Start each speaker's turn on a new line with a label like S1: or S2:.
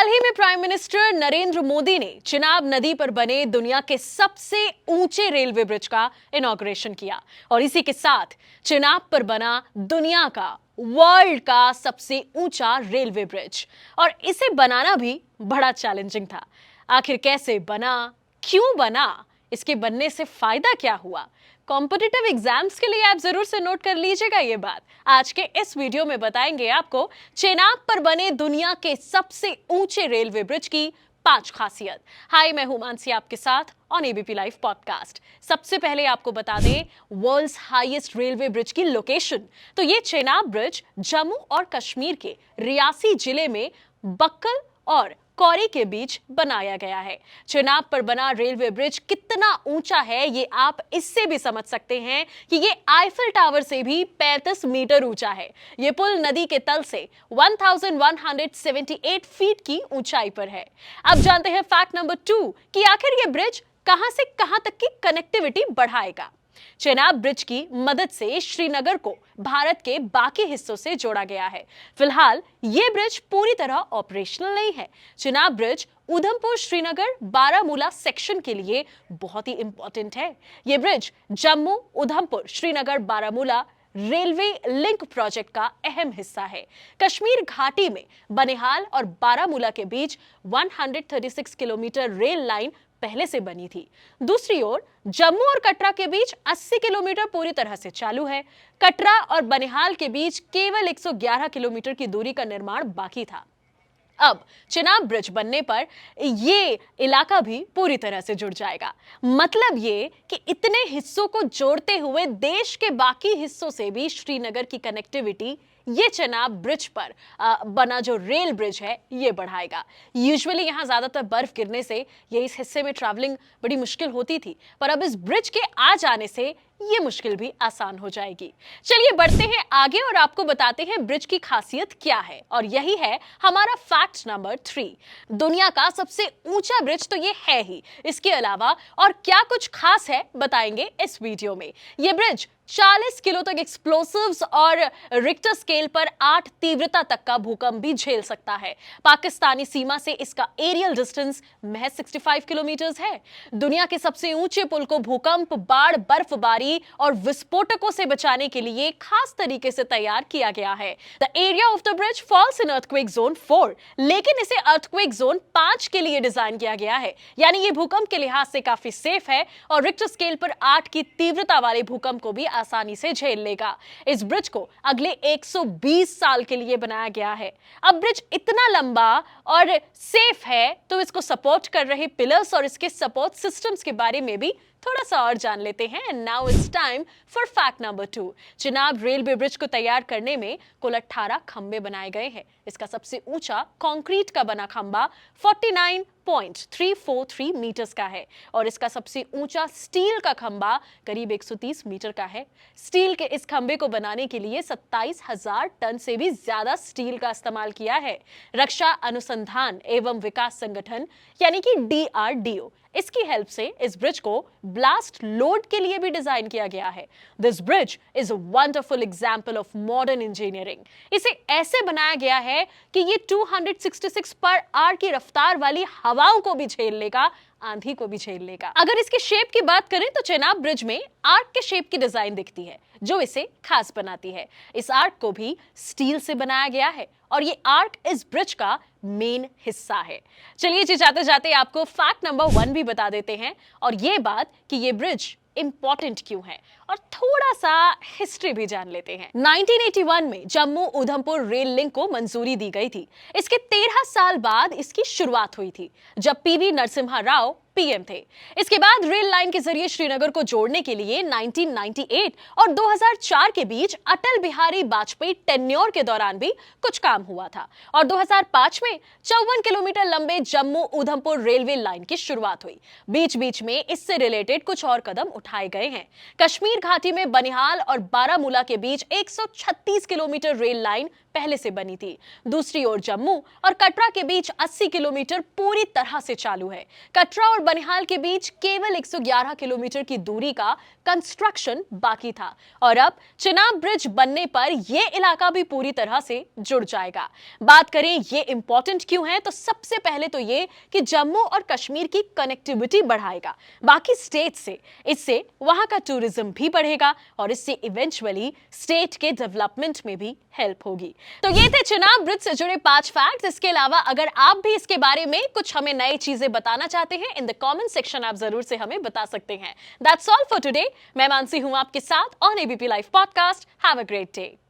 S1: हाल ही में prime minister Narendra Modi ने चिनाब नदी पर बने दुनिया के सबसे ऊंचे रेलवे ब्रिज का इनॉग्रेशन किया और इसी के साथ चिनाब पर बना दुनिया का वर्ल्ड का सबसे ऊंचा रेलवे ब्रिज। और इसे बनाना भी बड़ा चैलेंजिंग था। आखिर कैसे बना, क्यों बना, इसके बनने से फायदा क्या हुआ, कॉम्पिटिटिव एग्जाम्स के लिए आप जरूर से नोट कर लीजिएगा ये बात। आज के इस वीडियो में बताएंगे आपको चेनाब पर बने दुनिया के सबसे ऊंचे रेलवे ब्रिज की 5 खासियत। हाय, मैं हूं मानसी आपके साथ ऑन एबीपी लाइव पॉडकास्ट। सबसे पहले आपको बता दें वर्ल्ड्स हाईएस्ट रेलवे ब्रिज की लोकेशन। तो ये चेनाब ब्रिज जम्मू और कश्मीर के रियासी जिले में बक्कल और कौरी के बीच बनाया गया है। चेनाब पर बना रेलवे ब्रिज कितना ऊंचा है ये आप इससे भी समझ सकते हैं कि ये आईफिल टावर से भी 35 मीटर ऊंचा है। ये पुल नदी के तल से 1178 फीट की ऊंचाई पर है। अब जानते हैं फैक्ट नंबर 2 कि आखिर ये ब्रिज कहां से कहां तक की कनेक्टिविटी बढ़ाएगा। चेनाब ब्रिज की मदद से श्रीनगर को भारत के बाकी हिस्सों से जोड़ा गया है। फिलहाल यह ब्रिज पूरी तरह ऑपरेशनल नहीं है। चेनाब ब्रिज उधमपुर श्रीनगर बारामूला सेक्शन के लिए बहुत ही इंपॉर्टेंट है। यह bridge Jammu Udhampur Srinagar Baramulla railway link project का अहम हिस्सा है। कश्मीर घाटी में बनिहाल और बारामूला के बीच 136 किलोमीटर रेल लाइन पहले से बनी थी। दूसरी ओर जम्मू और कटरा के बीच 80 किलोमीटर पूरी तरह से चालू है। कटरा और बनिहाल के बीच केवल 111 किलोमीटर की दूरी का निर्माण बाकी था। अब चेनाब ब्रिज बनने पर ये इलाका भी पूरी तरह से जुड़ जाएगा। मतलब ये कि इतने हिस्सों को जोड़ते हुए देश के बाकी हिस्सों से भी श्रीनगर की कनेक्टिविटी ये चेनाब ब्रिज पर बना जो रेल ब्रिज है ये बढ़ाएगा। यूजुअली यहाँ ज्यादातर बर्फ गिरने से ये इस हिस्से में ट्रैवलिंग बड़ी मुश्किल होती थी, पर अब इस ब्रिज के आ जाने से ये मुश्किल भी आसान हो जाएगी। चलिए बढ़ते हैं आगे और आपको बताते हैं ब्रिज की खासियत क्या है, और यही है हमारा फैक्ट नंबर 3। दुनिया का सबसे ऊंचा ब्रिज तो ये है ही, इसके अलावा और क्या कुछ खास है बताएंगे इस वीडियो में। ये ब्रिज 40 किलो तक एक्सप्लोसिव्स और रिक्टर स्केल पर 8 तीव्रता तक का भूकंप भी झेल सकता है। पाकिस्तानी सीमा से इसका एरियल डिस्टेंस महज 65 किलोमीटर है। दुनिया के सबसे ऊंचे पुल को भूकंप, बाढ़, बर्फबारी और विस्फोटकों से बचाने के लिए खास तरीके से तैयार किया गया है। The area of the bridge falls in earthquake zone 4, लेकिन इसे अर्थक्वेक जोन 5 के लिए डिजाइन किया गया है। यानी ये भूकंप के लिहाज से काफी सेफ है और रिक्टर स्केल पर 8 की तीव्रता वाले भूकंप को भी आसानी से झेल लेगा। इस ब्रिज को अगले 120 साल के लिए बनाया गया है। अब ब्रिज इतना लंबा और सेफ है तो इसको सपोर्ट कर रहे पिलर्स और इसके सपोर्ट सिस्टम्स के बारे में भी थोड़ा सा और जान लेते हैं। And now it's time for fact number 2। Chenab railway bridge को तैयार करने में कुल 18 खंबे बनाए गए हैं। इसका सबसे ऊंचा कंक्रीट का बना खंबा 49.343 मीटर्स का है और इसका सबसे ऊंचा स्टील का खंबा करीब 130 मीटर का है। स्टील के इस खंबे को बनाने के लिए 27,000 टन से भी ज्यादा स्टील का इस्तेमाल किया है। रक्षा अनुसंधान एवं विकास संगठन यानी कि DRDO इसकी हेल्प से इस ब्रिज को ब्लास्ट लोड के लिए भी डिजाइन किया गया है। This bridge is a wonderful example of modern engineering. इसे ऐसे बनाया गया है कि ये 266 पर आवर की रफ्तार वाली हवाओं को भी झेल लेगा, आंधी को भी झेल लेगा। अगर इसके शेप की बात करें तो चेनाब ब्रिज में आर्क के शेप की डिजाइन दिखती है जो इसे खास बनाती है। इस आर्क को भी स्टील से बनाया गया है और ये आर्क इस ब्रिज का मेन हिस्सा है। चलिए जी, जाते जाते आपको फैक्ट नंबर 1 भी बता देते हैं, और ये बात कि ये ब्रिज इंपॉर्टेंट क्यों है और थोड़ा सा हिस्ट्री भी जान लेते हैं। 1981 में जम्मू उधमपुर रेल लिंक को मंजूरी दी गई थी। इसके 13 साल बाद इसकी शुरुआत हुई थी जब PV नरसिम्हा राव PM थे। इसके बाद रेल लाइन के जरिए श्रीनगर को जोड़ने के लिए 1998 और 2004 के बीच अटल बिहारी वाजपेयी टेन्योर के दौरान भी कुछ काम हुआ था और 2005 में 54 किलोमीटर लंबे जम्मू उधमपुर रेलवे लाइन की शुरुआत हुई। बीच बीच में इससे रिलेटेड कुछ और कदम उठाए गए हैं। कश्मीर घाटी में बनिहाल और बारामूला के बीच 136 किलोमीटर रेल लाइन पहले से बनी थी। दूसरी ओर जम्मू और कटरा के बीच 80 किलोमीटर पूरी तरह से चालू है। कटरा और बनिहाल के बीच केवल 111 किलोमीटर की दूरी का कंस्ट्रक्शन बाकी था और अब चिनाब ब्रिज बनने पर यह इलाका भी पूरी तरह से जुड़ जाएगा। बात करें ये इंपॉर्टेंट क्यों है, तो सबसे पहले तो ये कि जम्मू और कश्मीर की कनेक्टिविटी बढ़ाएगा बाकी स्टेट से। इससे वहां का टूरिज्म भी बढ़ेगा और इससे इवेंचुअली स्टेट के डेवलपमेंट में भी हेल्प होगी। तो ये थे चिनाब ब्रिज से जुड़े 5 फैक्ट्स। इसके अलावा अगर आप भी इसके बारे में कुछ हमें नई चीजें बताना चाहते हैं, इन द कमेंट सेक्शन आप जरूर से हमें बता सकते हैं। That's all for today. मैं मानसी हूं आपके साथ on ABP live podcast. Have a great day.